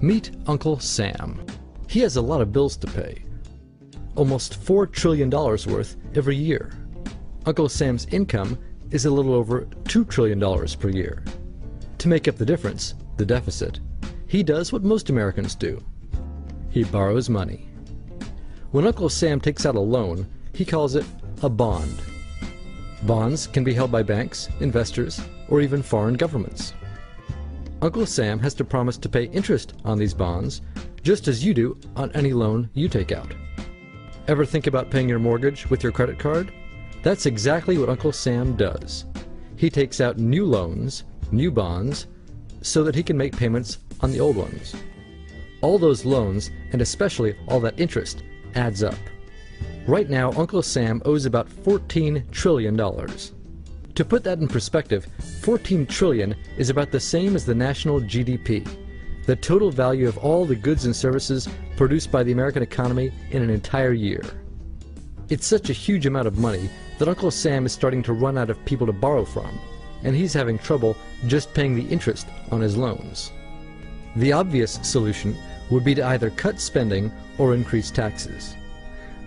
Meet Uncle Sam. He has a lot of bills to pay. Almost $4 trillion worth every year. Uncle Sam's income is a little over $2 trillion per year. To make up the difference, the deficit, he does what most Americans do. He borrows money. When Uncle Sam takes out a loan, he calls it a bond. Bonds can be held by banks, investors, or even foreign governments. Uncle Sam has to promise to pay interest on these bonds, just as you do on any loan you take out. Ever think about paying your mortgage with your credit card? That's exactly what Uncle Sam does. He takes out new loans, new bonds, so that he can make payments on the old ones. All those loans, and especially all that interest, adds up. Right now, Uncle Sam owes about $14 trillion. To put that in perspective, $14 trillion is about the same as the national GDP, the total value of all the goods and services produced by the American economy in an entire year. It's such a huge amount of money that Uncle Sam is starting to run out of people to borrow from, and he's having trouble just paying the interest on his loans. The obvious solution would be to either cut spending or increase taxes.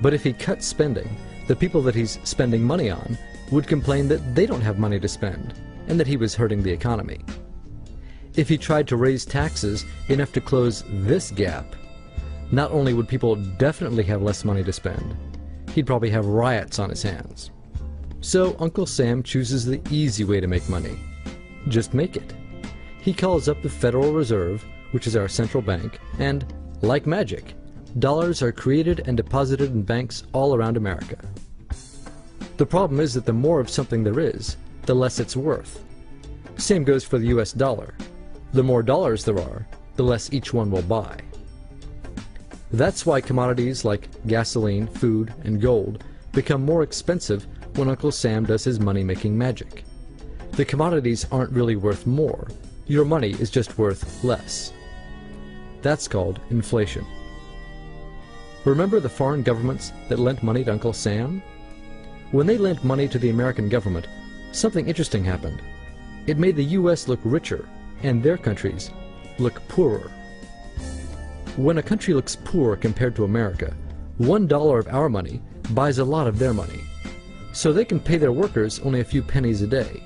But if he cuts spending, the people that he's spending money on would complain that they don't have money to spend, and that he was hurting the economy. If he tried to raise taxes enough to close this gap, not only would people definitely have less money to spend, he'd probably have riots on his hands. So Uncle Sam chooses the easy way to make money. Just make it. He calls up the Federal Reserve, which is our central bank, and, like magic, dollars are created and deposited in banks all around America. The problem is that the more of something there is, the less it's worth. Same goes for the US dollar. The more dollars there are, the less each one will buy. That's why commodities like gasoline, food, and gold become more expensive when Uncle Sam does his money-making magic. The commodities aren't really worth more. Your money is just worth less. That's called inflation. Remember the foreign governments that lent money to Uncle Sam? When they lent money to the American government, something interesting happened. It made the US look richer, and their countries look poorer. When a country looks poor compared to America, $1 of our money buys a lot of their money. So they can pay their workers only a few pennies a day.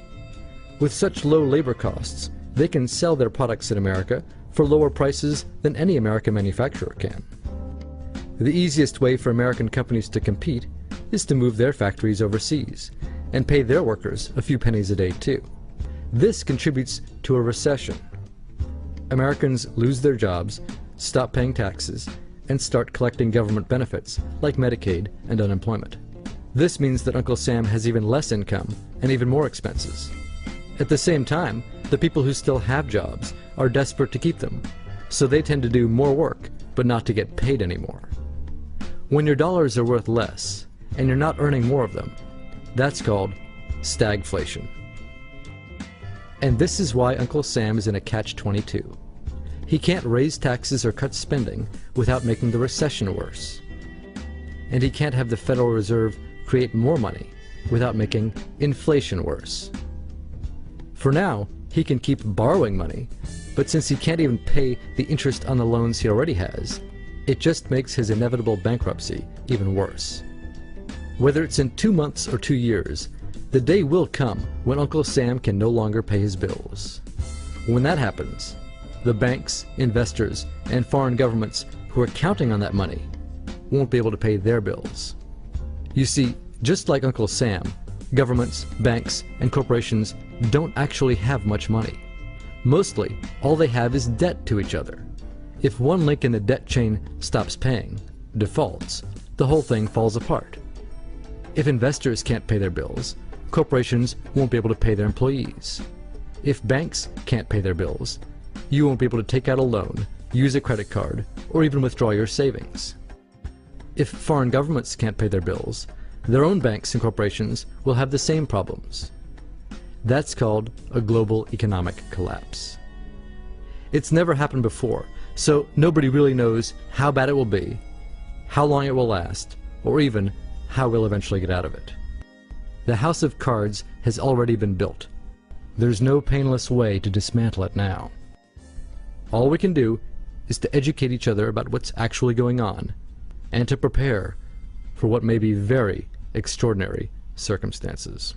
With such low labor costs, they can sell their products in America for lower prices than any American manufacturer can. The easiest way for American companies to compete is to move their factories overseas and pay their workers a few pennies a day too. This contributes to a recession. Americans lose their jobs, stop paying taxes, and start collecting government benefits like Medicaid and unemployment. This means that Uncle Sam has even less income and even more expenses. At the same time, the people who still have jobs are desperate to keep them, so they tend to do more work but not to get paid anymore. When your dollars are worth less and you're not earning more of them, that's called stagflation. And this is why Uncle Sam is in a catch-22. He can't raise taxes or cut spending without making the recession worse. And he can't have the Federal Reserve create more money without making inflation worse. For now, he can keep borrowing money, but since he can't even pay the interest on the loans he already has, it just makes his inevitable bankruptcy even worse. Whether it's in 2 months or 2 years, the day will come when Uncle Sam can no longer pay his bills. When that happens, the banks, investors, and foreign governments who are counting on that money won't be able to pay their bills. You see, just like Uncle Sam, governments, banks, and corporations don't actually have much money. Mostly, all they have is debt to each other. If one link in the debt chain stops paying, defaults, the whole thing falls apart. If investors can't pay their bills, corporations won't be able to pay their employees. If banks can't pay their bills, you won't be able to take out a loan, use a credit card, or even withdraw your savings. If foreign governments can't pay their bills, their own banks and corporations will have the same problems. That's called a global economic collapse. It's never happened before, so nobody really knows how bad it will be, how long it will last, or even how we'll eventually get out of it. The house of cards has already been built. There's no painless way to dismantle it now. All we can do is to educate each other about what's actually going on, and to prepare for what may be very extraordinary circumstances.